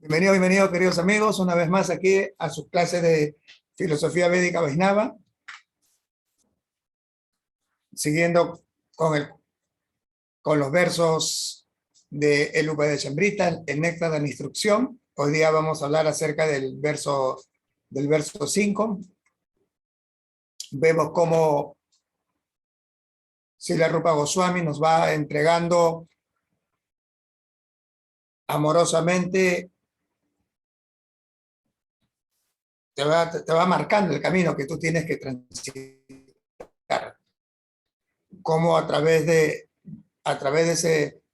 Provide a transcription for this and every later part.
Bienvenidos, queridos amigos, una vez más aquí a sus clases de Filosofía Védica Vaishnava, siguiendo con los versos de El Upadeshamrita, el néctar de la instrucción. Hoy día vamos a hablar acerca del verso 5. Vemos cómo Srila Rupa Goswami nos va entregando amorosamente, te va marcando el camino que tú tienes que transitar. Cómo a través de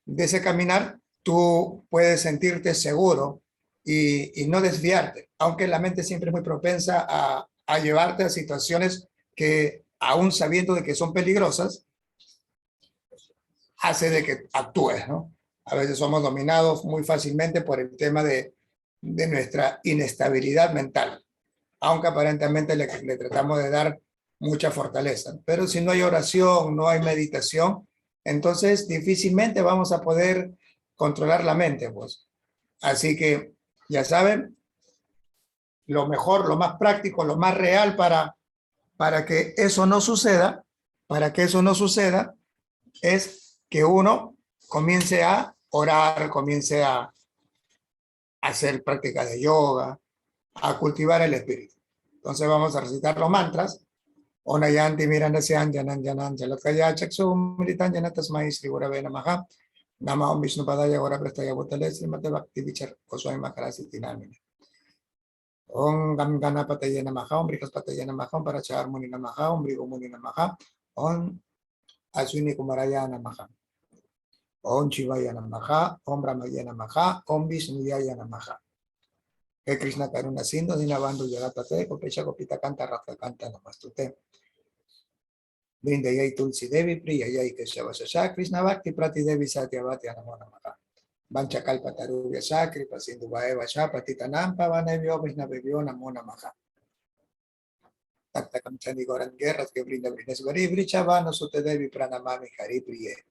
ese caminar tú puedes sentirte seguro y no desviarte, aunque la mente siempre es muy propensa a llevarte a situaciones que, aún sabiendo de que son peligrosas, hace de que actúes, ¿no? A veces somos dominados muy fácilmente por el tema de nuestra inestabilidad mental, aunque aparentemente le tratamos de dar mucha fortaleza. Pero si no hay oración, no hay meditación, entonces difícilmente vamos a poder controlar la mente, pues. Así que, ya saben, lo mejor, lo más práctico, lo más real para que eso no suceda, es que uno comience a orar, comience a hacer prácticas de yoga, a cultivar el espíritu. Entonces vamos a recitar los mantras. Onayanti Mirandasyan Janan Janan Jalakaya Chaksumritanjana Tasmai Sri Gurave Namaha Nama Om Vishnu Padaya Gora Prastaya Bhutale Srimate Bhakti Vichar Goswami Maharasi Tinamini Om Gam Ganapataya Namaha Om Brihaspataya Namaha Om Parachar Muni Namaha Om Brigo Muni Namaha Om Aswini Kumaraya Namaha Om Shivaya Namaha Om Brahmaya Namaha Om Vishnuyaya Namaha He Krishna Karuna Sindhu Dinabandhu Yagatate Kopecha Kopita Kanta Rafa Kanta Namastute Vrindayai Tulsi Devi Priyayai Keshavasasha Krishna Bhakti Prati Devi Satyavati Namo Namaha Vanchakalpa Tarubhya Sakri Pasindu Vaeva Shapatitanam Pavanevyo Vishnavevyo Namo Namaha Takta Kamchani Goran Guerras que brinda Brineshwari Vrichavano Sute Devi Pranamami Hari Priye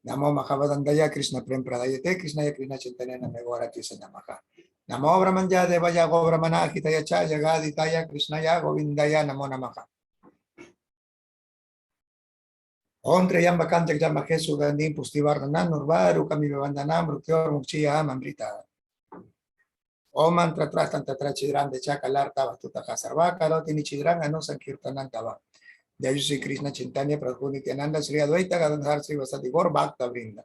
Namo Mahavadandaya Krishna Prem Pradayate Krishna Krishna Chintanena Megorati Sanamaha Namo Brahmanja Devaya Go Brahmana Hitaya Cha Jagaditaya Krishnaya Govindaya Namo Namaha Om Trayambakam Jagdamake Sugandim Pustivarnan Nurvaru Kamivandanam Rukyor Mukchiya Mamrita Om Mantra Trastan Tatra Chidran de Chakalarta Batuta Kasarva Karoti Nichidran Anu Sankirtanantava Jayusi Krishna Chintanya Pradhunityananda Sri Advaita Gadadhar Sri Vasati Gor Bhakta Vrinda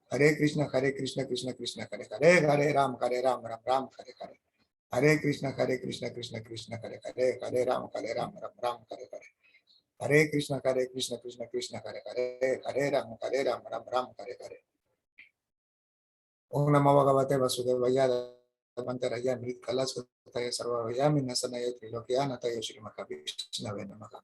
Hare Krishna Krishna Krishna Hare Hare Hare Ram Ram Ram Hare Hare Hare Krishna Krishna Krishna Hare Hare Hare Ram Ram Hare Hare Hare Krishna Krishna Hare Hare Hare Ram Ram Hare Hare Om Namo Bhagavate Vasudevaya Mantaraya Mrit Kalas Vataya Sarvavayami Nasanaya Trilokyana Taya Shri Mahavishna Namaha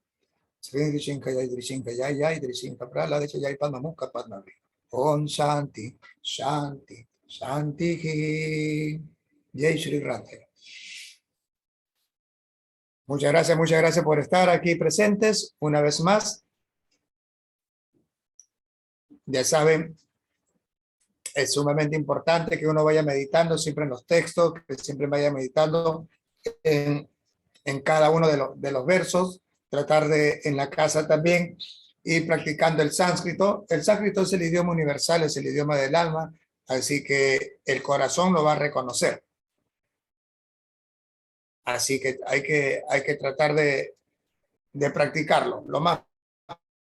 Sri Drishinkaya Drishinkaya Yai Drishinka Prala de Chayai Padma Mukha Padma Vi Om Shanti Shanti Shanti Jai Shri Radhe. Muchas gracias por estar aquí presentes una vez más. Ya saben, es sumamente importante que uno vaya meditando siempre en los textos, que siempre vaya meditando en cada uno de los versos, tratar de en la casa también ir practicando el sánscrito. El sánscrito es el idioma universal, es el idioma del alma, así que el corazón lo va a reconocer. Así que hay que tratar de practicarlo lo más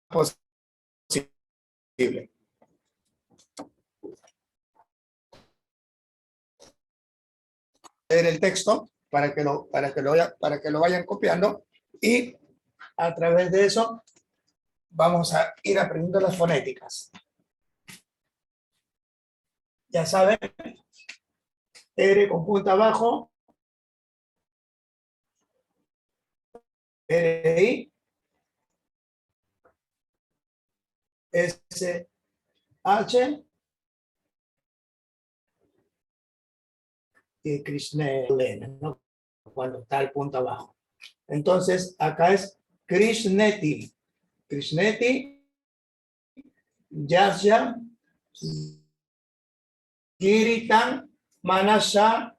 posible. Leer el texto para que lo vayan copiando y a través de eso vamos a ir aprendiendo las fonéticas. Ya saben, R con punta abajo, R-I, S-H y Krishnelena, ¿no? Cuando está el punto abajo. Entonces, acá es Krishneti. Krishneti, Yasya, Giritan, Manasha,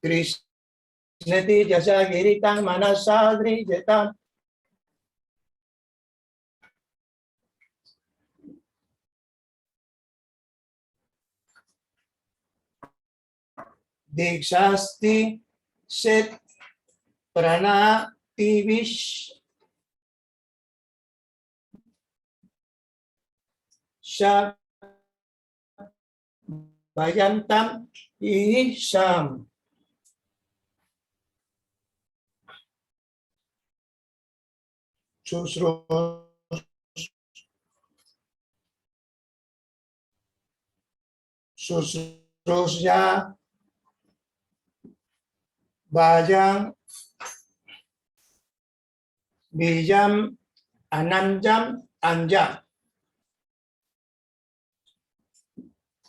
Krishneti Yajagiritam Manasadri Yetam Dikshasti Set Pranativish Shab Vayantam Isham. Susrusya Vayan Vijam Ananjam Anjam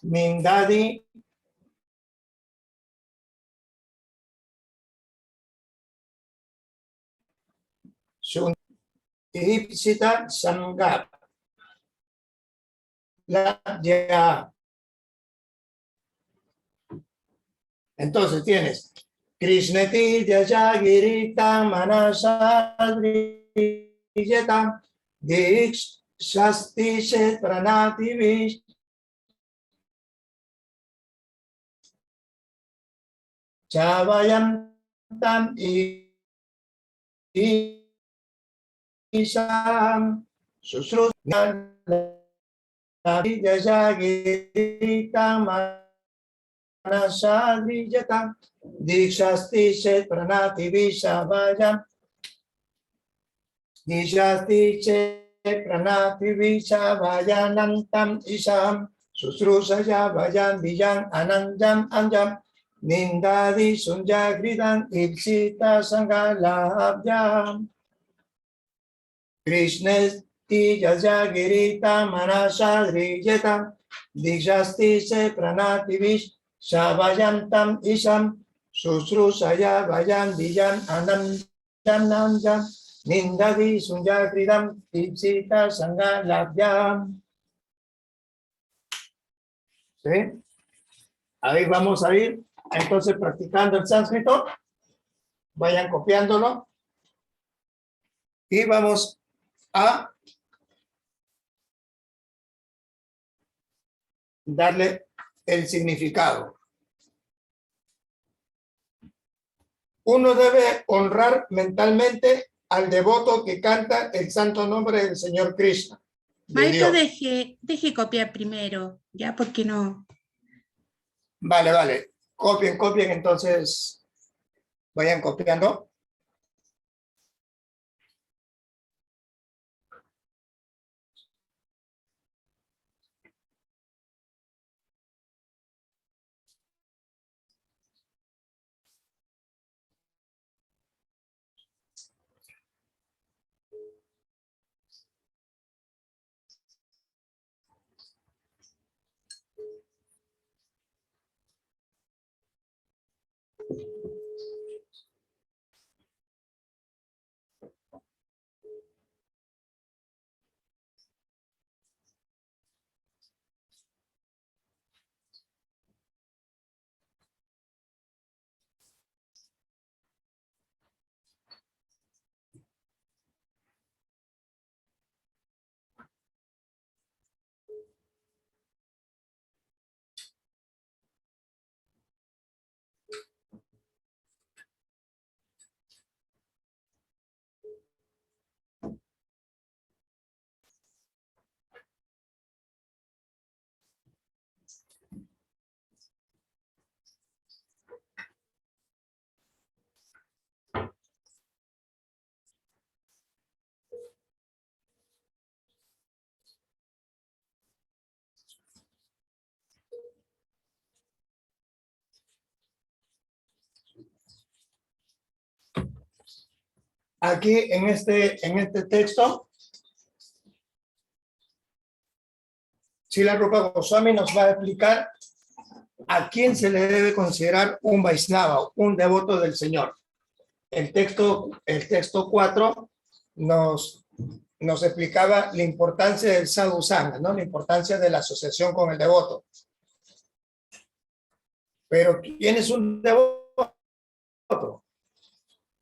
Mindadi Ipsita Sangap Ladya. Entonces tienes Krishneti Yajagiritam Manasadriyetam Dikshasti Set Pranativish Chavayantam Isham Susrusyan Yajagiritam Manasadriyetam Dikshasti Set Pranativish Chavayam Dikshasti Set Pranativish Chavayanantam Isham Susrusaya Vayan Vijam Ananjam Anjam Nindadi Sunjagridan Ipsita Sangalabhyam Krishnesti Yajagirita Manasadriyetam Dikshasti Se Pranativish Shavayantam Isham Susrusaya Vayan Vijam Ananjam Anjam Nindadi Sunjagridan Ipsita Sangalabhyam. ¿Sí? Ahí vamos a ir entonces practicando el sánscrito. Vayan copiándolo. Y vamos a darle el significado. Uno debe honrar mentalmente al devoto que canta el santo nombre del Señor Krishna. Maestro, deje copiar primero, ya, porque no. Vale, vale. Copien, entonces vayan copiando. Aquí en este texto, Srila Rupa Goswami nos va a explicar a quién se le debe considerar un Vaisnava, un devoto del Señor. El texto 4 nos explicaba la importancia del sadhu sangha, ¿no? La importancia de la asociación con el devoto. Pero ¿quién es un devoto?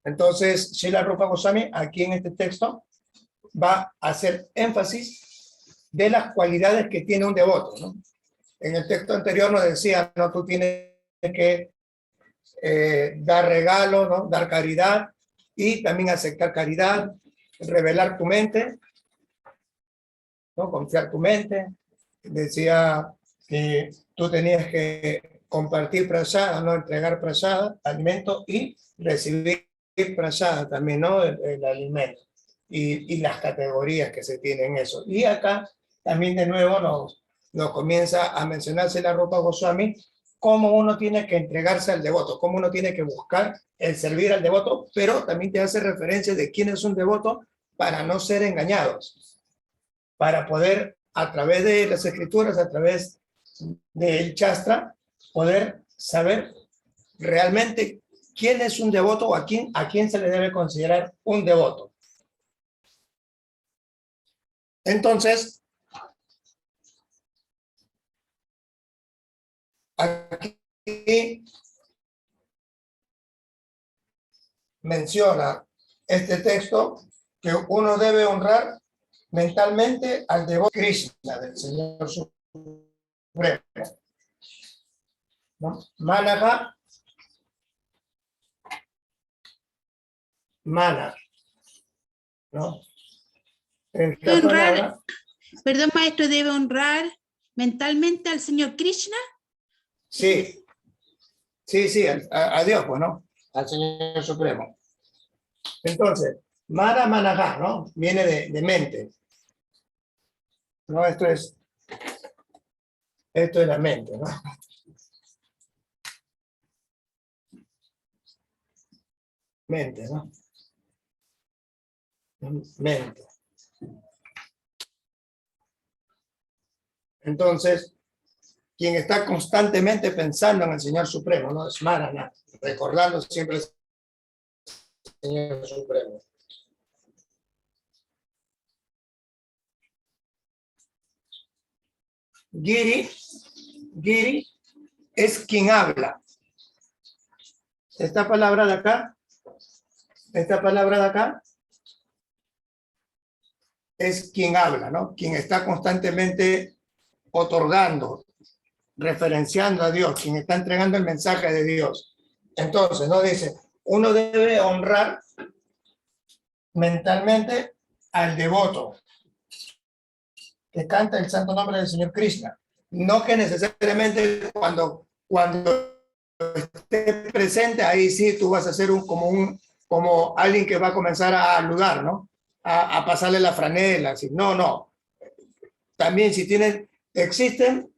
Entonces, Srila Rupa Goswami, aquí en este texto, va a hacer énfasis de las cualidades que tiene un devoto, ¿no? En el texto anterior nos decía, no, tú tienes que dar regalo, ¿no? Dar caridad y también aceptar caridad, revelar tu mente, ¿no? Confiar tu mente. Decía que tú tenías que compartir prasada, no entregar prasada, alimento, y recibir prasada también, ¿no? El alimento. Y las categorías que se tienen en eso. Y acá también de nuevo nos comienza a mencionarse la Rupa Goswami cómo uno tiene que entregarse al devoto, cómo uno tiene que buscar el servir al devoto, pero también te hace referencia de quién es un devoto para no ser engañados, para poder a través de las escrituras, a través del Shastra, poder saber realmente quién es un devoto o a quién se le debe considerar un devoto. Entonces, aquí menciona este texto que uno debe honrar mentalmente al devoto Krishna, del Señor Supremo, ¿no? Manaha, mana, ¿no? Esta palabra, Perdón, maestro, debe honrar mentalmente al señor Krishna. sí, a Dios, pues, ¿no? Al Señor Supremo. Entonces, mana, manaha, ¿no? Viene de mente, ¿no? Esto es la mente, ¿no? Mente, ¿no? Mente. Entonces, quien está constantemente pensando en el Señor Supremo, ¿no? Es Marana, recordando siempre al Señor Supremo. Giri es quien habla. Esta palabra de acá es quien habla, ¿no? Quien está constantemente otorgando, referenciando a Dios, quien está entregando el mensaje de Dios. Entonces, ¿no? Dice, uno debe honrar mentalmente al devoto que canta el santo nombre del Señor Krishna. No que necesariamente cuando esté presente, ahí sí tú vas a ser como alguien que va a comenzar a saludar, ¿no? A pasarle la franela, así. No. También si tienen, existen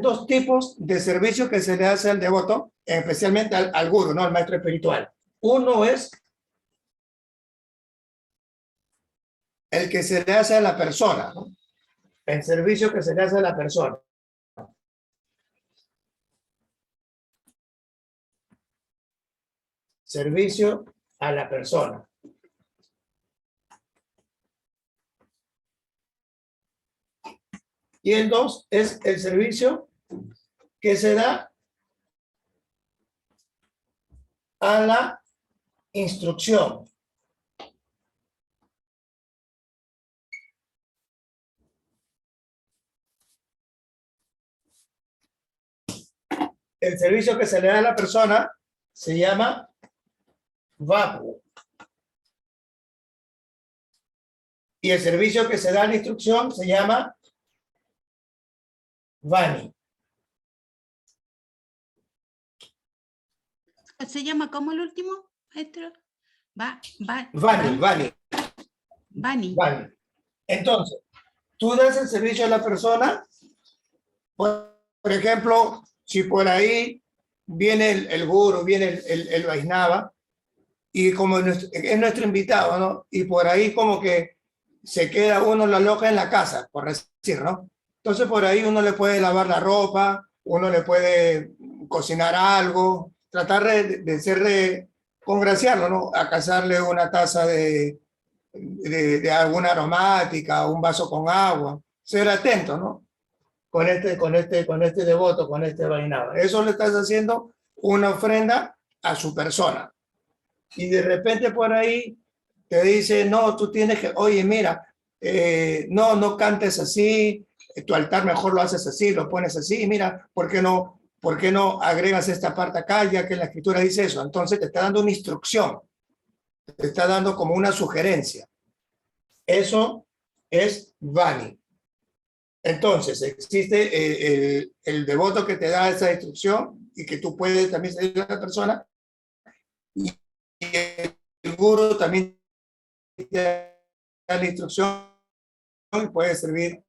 dos tipos de servicios que se le hace al devoto, especialmente al guru, ¿no? Al maestro espiritual. Uno es el que se le hace a la persona, ¿no? El servicio que se le hace a la persona. Servicio a la persona. Y el dos es el servicio que se da a la instrucción. El servicio que se le da a la persona se llama vapu. Y el servicio que se da a la instrucción se llama vani. ¿Se llama cómo el último, maestro? Vani. Vani. Entonces, tú das el servicio a la persona, por ejemplo, si por ahí viene el guru, viene el Vaisnava, y como es nuestro invitado, ¿no? Y por ahí como que se queda uno la loca en la casa, por decir, ¿no? Entonces por ahí uno le puede lavar la ropa, uno le puede cocinar algo, tratar de congraciarlo, ¿no? Acatarle una taza de alguna aromática, un vaso con agua, ser atento, ¿no? Con este devoto, con este vainado. Eso le estás haciendo una ofrenda a su persona. Y de repente por ahí te dice, no, tú tienes que, oye, mira, no cantes así, tu altar mejor lo haces así, lo pones así, mira, ¿por qué no agregas esta parte acá, ya que la escritura dice eso? Entonces te está dando una instrucción, te está dando como una sugerencia. Eso es Vani. Entonces, existe el devoto que te da esa instrucción y que tú puedes también seguir a la persona, y el guru también te da la instrucción y puede servir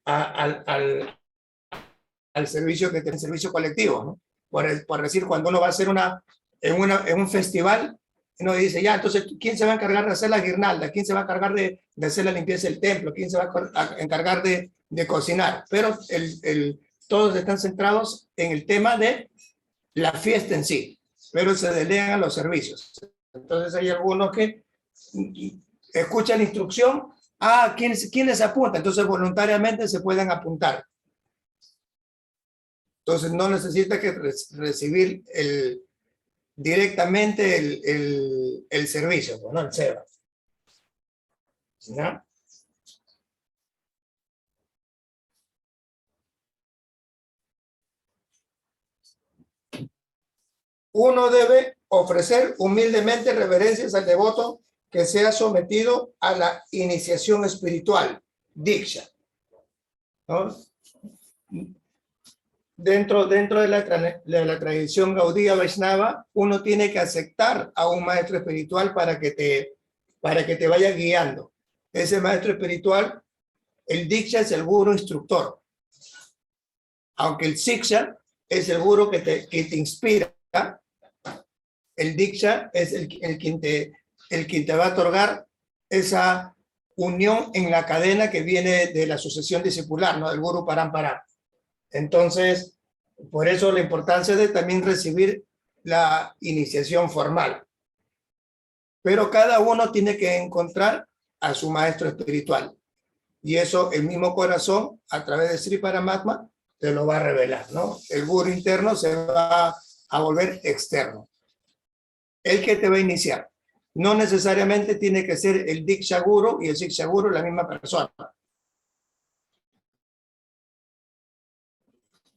al servicio que tiene servicio colectivo, ¿no? Por decir, cuando uno va a hacer en un festival, uno dice, ya, entonces, ¿quién se va a encargar de hacer la guirnalda? ¿Quién se va a encargar de hacer la limpieza del templo? ¿Quién se va a encargar de cocinar? Pero todos están centrados en el tema de la fiesta en sí, pero se delegan los servicios. Entonces hay algunos que escuchan la instrucción, ¿quiénes apuntan? Entonces voluntariamente se pueden apuntar. Entonces no necesita que recibir directamente el servicio, ¿no? El SEBA. ¿Ya? Uno debe ofrecer humildemente reverencias al devoto que sea sometido a la iniciación espiritual, Diksha, ¿no? Dentro de la tradición Gaudía Vaishnava, uno tiene que aceptar a un maestro espiritual para que te vaya guiando. Ese maestro espiritual, el Diksha es el guru instructor, aunque el Siksha es el guru que te inspira. El Diksha es el quien te va a otorgar esa unión en la cadena que viene de la sucesión discipular, ¿no? Del Guru Parampara. Entonces, por eso la importancia de también recibir la iniciación formal. Pero cada uno tiene que encontrar a su maestro espiritual. Y eso el mismo corazón, a través de Sri Paramatma, te lo va a revelar, ¿no? El guru interno se va a volver externo. El que te va a iniciar. No necesariamente tiene que ser el Diksha Guru y el Siksha Guru la misma persona.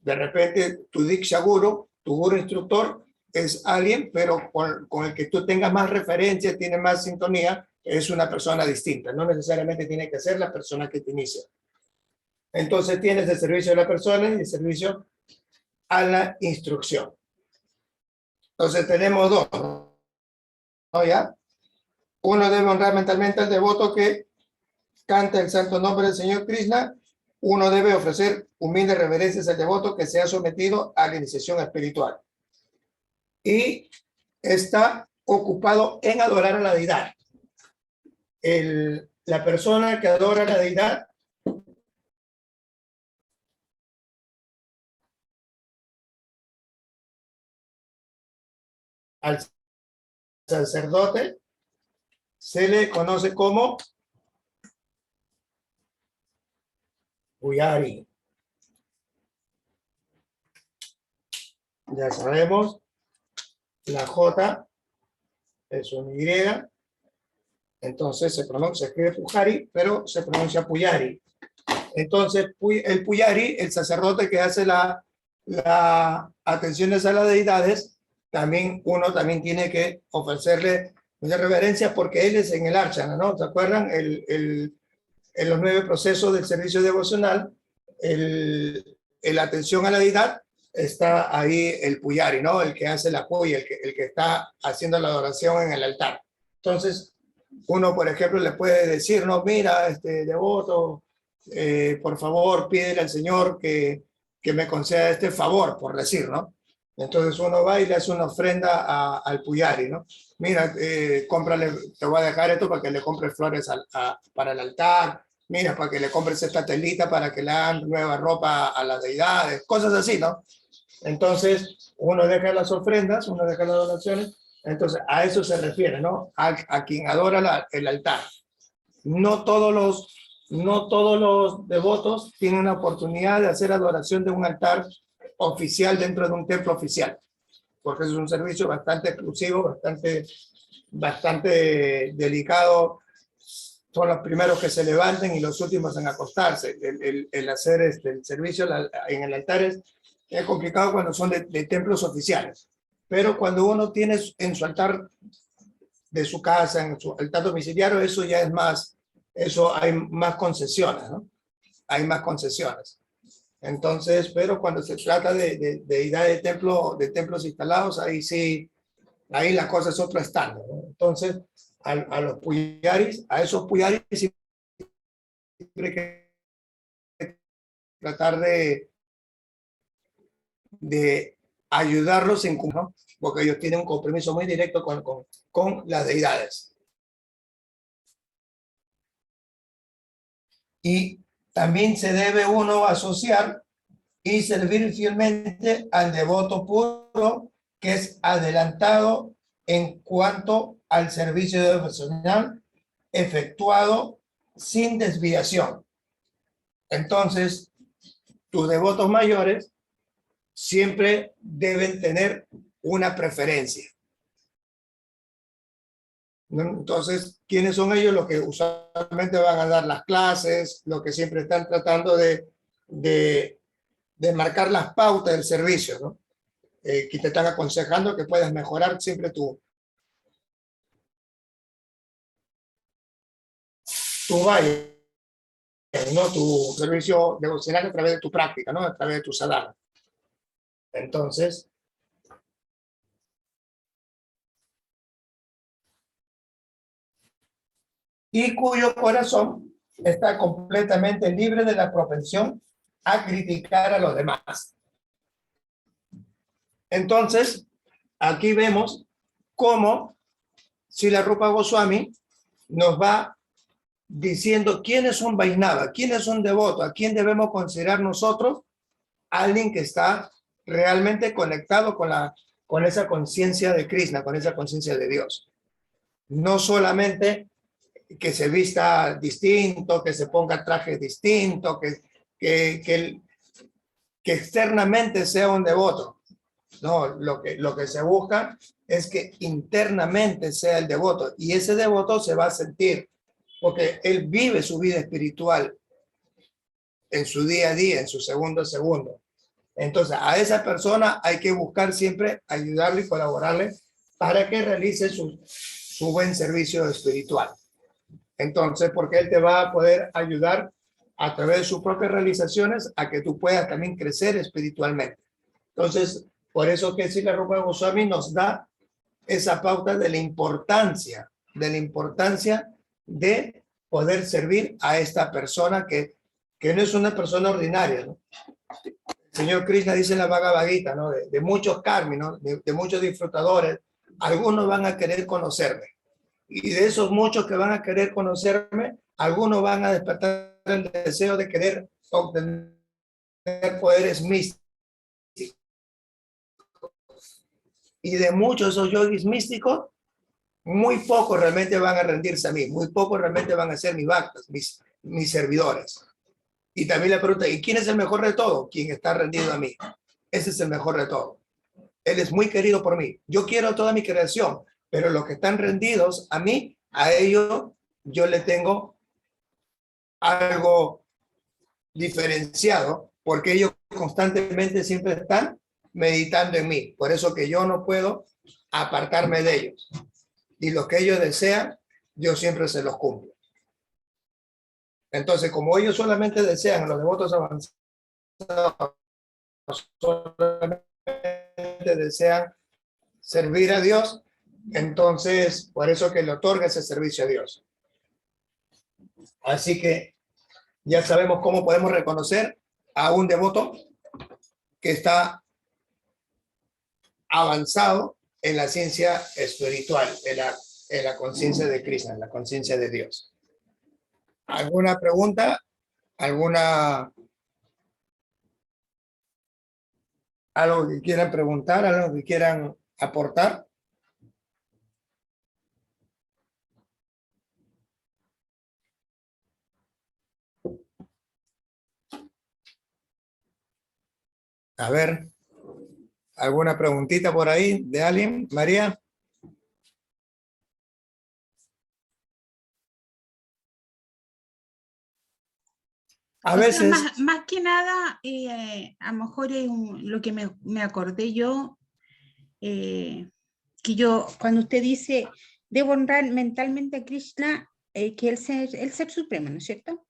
De repente, tu Diksha Guru, tu Guru instructor, es alguien, pero con el que tú tengas más referencia, tiene más sintonía, es una persona distinta. No necesariamente tiene que ser la persona que te inicia. Entonces tienes el servicio de la persona y el servicio a la instrucción. Entonces tenemos dos, ¿no? ¿Ya? Uno debe honrar mentalmente al devoto que canta el santo nombre del Señor Krishna. Uno debe ofrecer humildes reverencias al devoto que se ha sometido a la iniciación espiritual. Y está ocupado en adorar a la deidad. La persona que adora a la deidad al sacerdote se le conoce como Pujari. Ya sabemos, la J es un Y, entonces se escribe Pujari, pero se pronuncia Pujari. Entonces, el Pujari, el sacerdote que hace la atenciones a las deidades, uno también tiene que ofrecerle mucha reverencia porque él es en el Archana, ¿no? ¿Se acuerdan? En los 9 procesos del servicio devocional, la atención a la deidad, está ahí el Pujari, ¿no? El que hace la puya, el que está haciendo la adoración en el altar. Entonces, uno, por ejemplo, le puede decir, no, mira, devoto, por favor, pídele al Señor que me conceda este favor, por decir, ¿no? Entonces uno va y le hace una ofrenda al Pujari, ¿no? Mira, cómprale, te voy a dejar esto para que le compres flores para el altar, mira, para que le compres esta telita para que le hagan nueva ropa a las deidades, cosas así, ¿no? Entonces uno deja las ofrendas, uno deja las donaciones, entonces a eso se refiere, ¿no? A quien adora el altar. No todos los devotos tienen la oportunidad de hacer adoración de un altar oficial dentro de un templo oficial. porque es un servicio bastante exclusivo, bastante delicado. Son los primeros que se levanten y los últimos en acostarse. El hacer el servicio en el altar es complicado cuando son de templos oficiales, pero cuando uno tiene en su altar de su casa, en su altar domiciliario, eso ya es más, eso hay más concesiones, ¿no? Hay más concesiones. Entonces, pero cuando se trata de ir de templos instalados, ahí sí, ahí la cosa es otro estándar, ¿no? Entonces, a los puyaris, a esos puyaris siempre hay que tratar de ayudarlos en ¿no? Porque ellos tienen un compromiso muy directo con las deidades. Y también se debe uno asociar y servir fielmente al devoto puro, que es adelantado en cuanto al servicio devocional efectuado sin desviación. Entonces, tus devotos mayores siempre deben tener una preferencia. Entonces, ¿quiénes son ellos? Los que usualmente van a dar las clases, los que siempre están tratando de marcar las pautas del servicio, ¿no? Que te están aconsejando que puedas mejorar siempre tu valle, ¿no? Tu servicio devocional a través de tu práctica, ¿no? A través de tu sadhana. Entonces, y cuyo corazón está completamente libre de la propensión a criticar a los demás. Entonces, aquí vemos cómo Srila Rupa Goswami nos va diciendo quiénes son Vaishnava, quiénes son devotos, a quién debemos considerar nosotros alguien que está realmente conectado con esa conciencia de Krishna, con esa conciencia de Dios. No solamente que se vista distinto, que se ponga traje distinto, que externamente sea un devoto. No, lo que se busca es que internamente sea el devoto, y ese devoto se va a sentir, porque él vive su vida espiritual en su día a día, en su segundo a segundo. Entonces, a esa persona hay que buscar siempre ayudarle y colaborarle para que realice su buen servicio espiritual. Entonces, porque él te va a poder ayudar a través de sus propias realizaciones a que tú puedas también crecer espiritualmente. Entonces, por eso que Srila Rupa Goswami nos da esa pauta de la importancia de poder servir a esta persona que no es una persona ordinaria, ¿no? El Señor Krishna dice en la Bhagavad Gita, ¿no? De muchos karmis, ¿no? De muchos disfrutadores, algunos van a querer conocerme. Y de esos muchos que van a querer conocerme, algunos van a despertar el deseo de querer obtener poderes místicos. Y de muchos de esos yogis místicos, muy pocos realmente van a rendirse a mí, muy pocos realmente van a ser mis bhaktas, mis servidores. Y también le pregunta, ¿y quién es el mejor de todos? Quien está rendido a mí. Ese es el mejor de todos. Él es muy querido por mí. Yo quiero toda mi creación, pero los que están rendidos a mí, a ellos yo le tengo algo diferenciado, porque ellos constantemente siempre están meditando en mí. Por eso que yo no puedo apartarme de ellos. Y lo que ellos desean, yo siempre se los cumplo. Entonces, como ellos solamente desean, los devotos avanzados solamente desean servir a Dios, entonces por eso que le otorga ese servicio a Dios. Así que ya sabemos cómo podemos reconocer a un devoto que está avanzado en la ciencia espiritual, en la conciencia de Krishna, en la conciencia de Dios. ¿Alguna pregunta? ¿Algo que quieran preguntar? ¿Algo que quieran aportar? A ver, ¿Alguna preguntita por ahí de alguien? María. A O sea, veces, más que nada, a lo mejor es lo que me acordé yo, que yo, cuando usted dice, debo honrar mentalmente a Krishna, que el ser supremo, ¿no es cierto?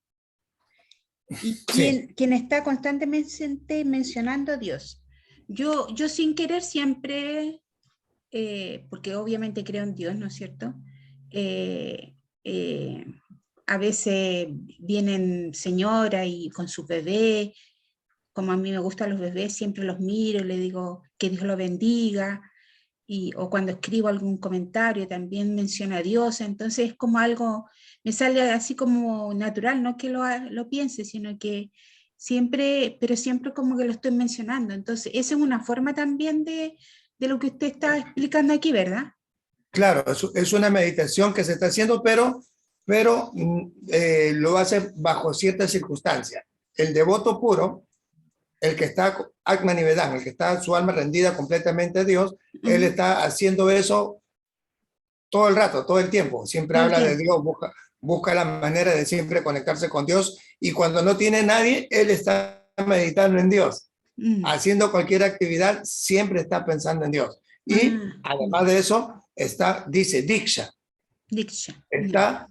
Y sí, quien está constantemente mencionando a Dios. Yo sin querer siempre, porque obviamente creo en Dios, ¿no es cierto? Eh, eh, a veces vienen señoras y con sus bebés, como a mí me gustan los bebés, siempre los miro y le digo que Dios lo bendiga, o cuando escribo algún comentario también menciona a Dios, entonces es como algo, me sale así como natural, no que lo piense, sino que siempre, pero siempre como que lo estoy mencionando, entonces esa es una forma también de lo que usted está explicando aquí, ¿verdad? claro, es una meditación que se está haciendo, pero lo hace bajo ciertas circunstancias. El devoto puro, el que está Atma Nivedán, el que está su alma rendida completamente a Dios, él Ujú. está haciendo eso todo el rato, todo el tiempo. Siempre Todo el habla de tiempo. Dios, busca la manera de siempre conectarse con Dios y cuando no tiene nadie, él está meditando en Dios. Mm. Haciendo cualquier actividad, siempre está pensando en Dios. Y Ah, además ya. de eso, dice Diksha, Diksha, ya. está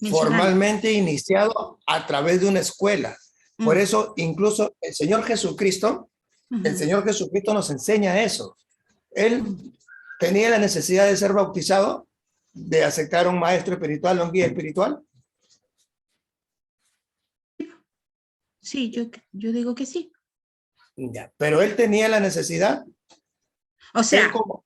Mencionando. formalmente iniciado a través de una escuela. Por Mm. eso, incluso el Ujú. Señor Jesucristo nos enseña eso. Él Mm. tenía la necesidad de ser bautizado, de aceptar un maestro espiritual, un guía espiritual. Sí, yo digo que sí. Ya, pero él tenía la necesidad, O él sea, como,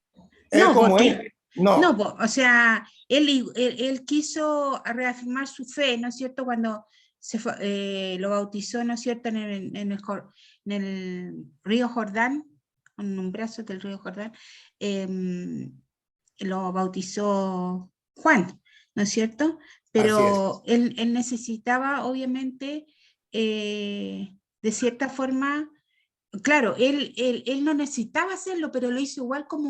él no, como porque, él, no, no. o sea, él quiso reafirmar su fe, ¿no es cierto? Cuando lo bautizó, ¿no es cierto? En el río Jordán, en un brazo del río Jordán, eh, lo bautizó Juan, ¿no es cierto? Así es. Pero él necesitaba, obviamente, de cierta forma, claro, él no necesitaba hacerlo, pero lo hizo igual como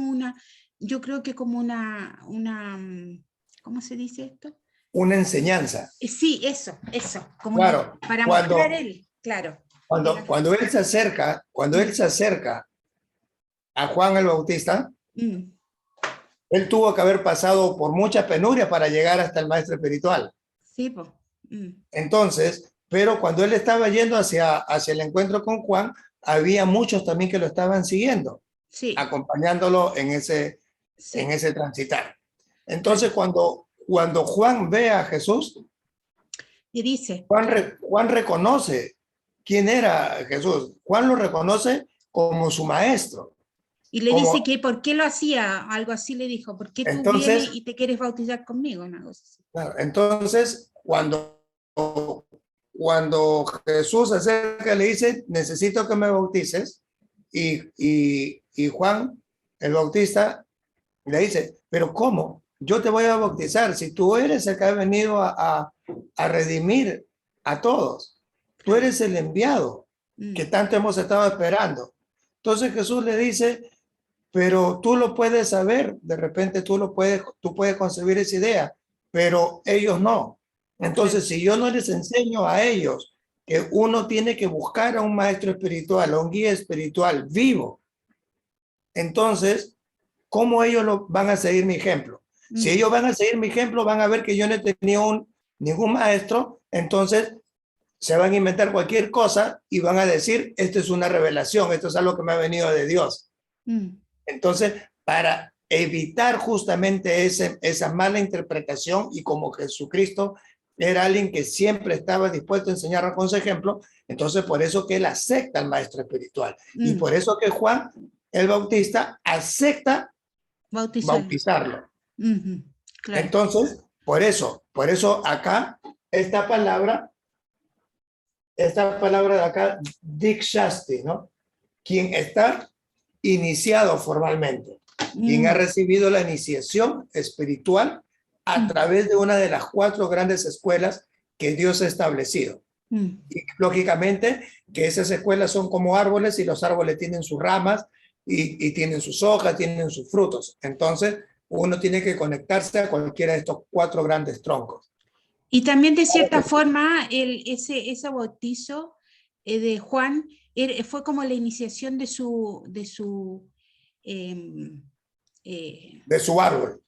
yo creo que como ¿cómo se dice esto? Una enseñanza. Sí, eso, como Claro, para mostrar él, claro. de la- cuando él mm, se acerca a Juan el Bautista, mm, él tuvo que haber pasado por mucha penuria para llegar hasta el maestro espiritual. sí, pues. Mm, Entonces, pero cuando él estaba yendo hacia el encuentro con Juan, había muchos también que lo estaban siguiendo, sí, acompañándolo en sí, ese transitar. claro. Entonces, cuando Juan ve a Jesús, Y dice, claro. Juan reconoce quién era Jesús. Juan lo reconoce como su maestro. Y le dice Como, que por qué lo hacía, algo así le dijo, ¿por qué tú vienes entonces, y te quieres bautizar conmigo? Una cosa así. claro, entonces cuando Jesús se acerca y le dice, necesito que me bautices, y Juan, el bautista, le dice, pero ¿cómo? Yo te voy a bautizar si tú eres el que ha venido a redimir a todos. Tú Claro. eres el enviado que Mm, tanto hemos estado esperando. Entonces Jesús le dice, pero tú lo puedes saber, de repente tú puedes concebir esa idea, pero ellos no. claro. Entonces, si yo no les enseño a ellos que uno tiene que buscar a un maestro espiritual, a un guía espiritual vivo, entonces, ¿cómo ellos van a seguir mi ejemplo? Si Mm, ellos van a seguir mi ejemplo, van a ver que yo no he tenido ningún maestro, entonces se van a inventar cualquier cosa y van a decir, esto es una revelación, esto es algo que me ha venido de Dios. mm, Entonces, para evitar justamente esa mala interpretación y como Jesucristo era alguien que siempre estaba dispuesto a enseñar con su ejemplo, entonces por eso que él acepta al maestro espiritual y mm. por eso que Juan el Bautista acepta Bautizarlo. bautizarlo. Ujú, claro. Entonces, por eso acá esta palabra de acá, Dikshasti, ¿no? Quien está iniciado formalmente, quien ha Mm, recibido la iniciación espiritual a mm, través de una de las 4 grandes escuelas que Dios ha establecido. mm, Y lógicamente que esas escuelas son como árboles y los árboles tienen sus ramas y tienen sus hojas, tienen sus frutos. Entonces, uno tiene que conectarse a cualquiera de estos 4 grandes troncos. Y también de cierta forma, ese bautizo de Juan fue como la iniciación de su De su árbol.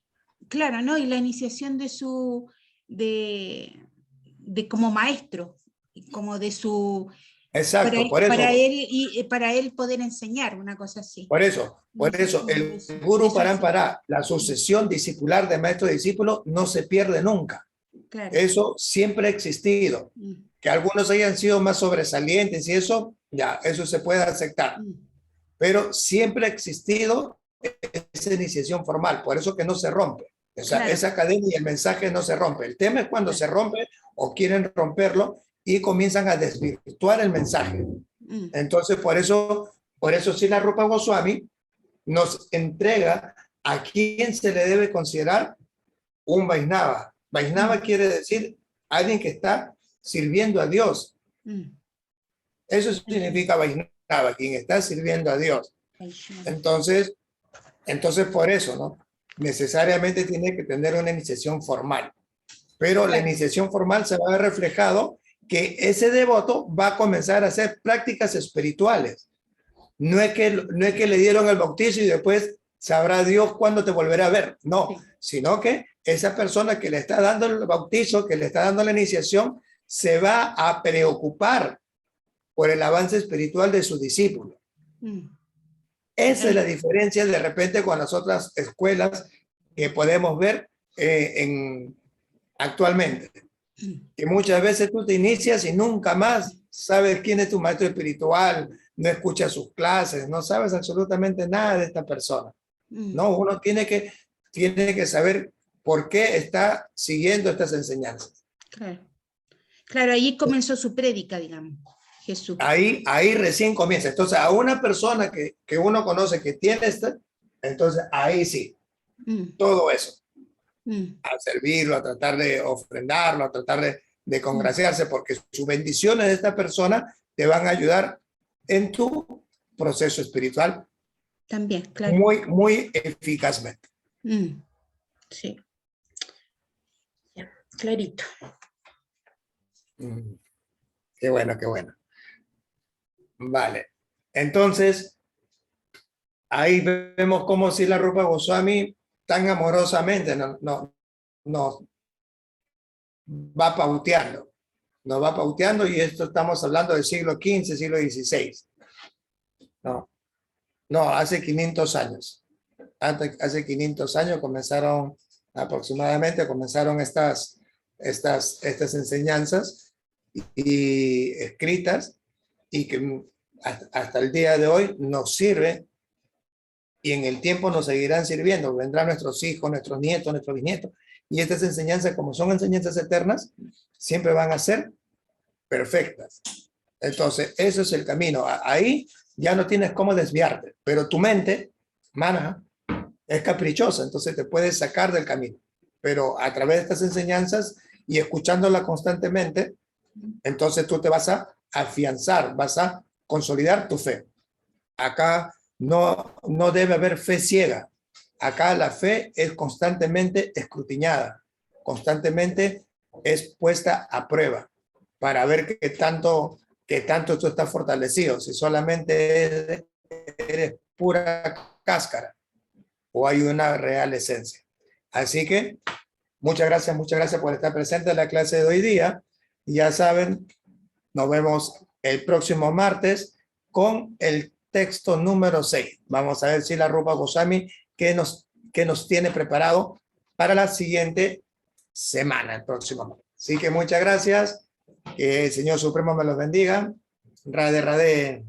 claro, ¿no? Y la iniciación de como maestro, como de su Exacto, por eso. para él poder enseñar, una cosa así. Por eso, el Guru Parampara, la sucesión discipular de maestro y discípulo, no se pierde nunca. Claro. Eso siempre ha existido. Que algunos hayan sido más sobresalientes y eso, ya, eso se puede aceptar. Pero siempre ha existido esa iniciación formal, por eso que no se rompe. O sea, claro, esa cadena y el mensaje no se rompe. El tema es cuando se rompe o quieren romperlo y comienzan a desvirtuar el mensaje. Entonces, por eso Srila Rupa Goswami nos entrega a quién se le debe considerar un Vaisnava. Vaisnava quiere decir alguien que está sirviendo a Dios. Eso significa Vaisnava, quien está sirviendo a Dios. Entonces por eso, ¿no? Necesariamente tiene que tener una iniciación formal. Pero la iniciación formal se va a ver reflejado que ese devoto va a comenzar a hacer prácticas espirituales. No es que le dieron el bautizo y después sabrá Dios cuándo te volverá a ver. No, sino que esa persona que le está dando el bautizo, que le está dando la iniciación, se va a preocupar por el avance espiritual de su discípulo. Esa es la diferencia de repente con las otras escuelas que podemos ver actualmente. Que muchas veces tú te inicias y nunca más sabes quién es tu maestro espiritual, no escuchas sus clases, no sabes absolutamente nada de esta persona. No, uno tiene que saber por qué está siguiendo estas enseñanzas. Claro, ahí comenzó su prédica, digamos, Jesús. Ahí recién comienza. Entonces, a una persona que uno conoce que tiene entonces ahí sí, todo eso. A servirlo, a tratar de ofrendarlo, a tratar de congraciarse, porque sus bendiciones de esta persona te van a ayudar en tu proceso espiritual. También, claro. Muy, muy eficazmente. Sí. Ya, clarito. Qué bueno, qué bueno. Vale. Entonces, ahí vemos cómo Srila Rupa Goswami tan amorosamente nos va pauteando. Nos va pauteando y esto estamos hablando del siglo XV, siglo XVI. No, hace 500 años. Hace 500 años comenzaron estas enseñanzas y escritas y que hasta el día de hoy nos sirve y en el tiempo nos seguirán sirviendo. Vendrán nuestros hijos, nuestros nietos, nuestros bisnietos. Y estas enseñanzas, como son enseñanzas eternas, siempre van a ser perfectas. Entonces, ese es el camino. Ahí ya no tienes cómo desviarte, pero tu mente, mana, es caprichosa, entonces te puedes sacar del camino. Pero a través de estas enseñanzas y escuchándolas constantemente, entonces tú te vas a afianzar, vas a consolidar tu fe. Acá no debe haber fe ciega. Acá la fe es constantemente escrutinada, constantemente es puesta a prueba para ver qué tanto tú estás fortalecido, si solamente eres pura cáscara o hay una real esencia. Así que muchas gracias por estar presente en la clase de hoy día. Ya saben, nos vemos el próximo martes con el texto número 6. Vamos a ver si la Rupa Goswami que nos tiene preparado para la siguiente semana, el próximo martes. Así que muchas gracias. Que el Señor Supremo me los bendiga. Radhe, radhe.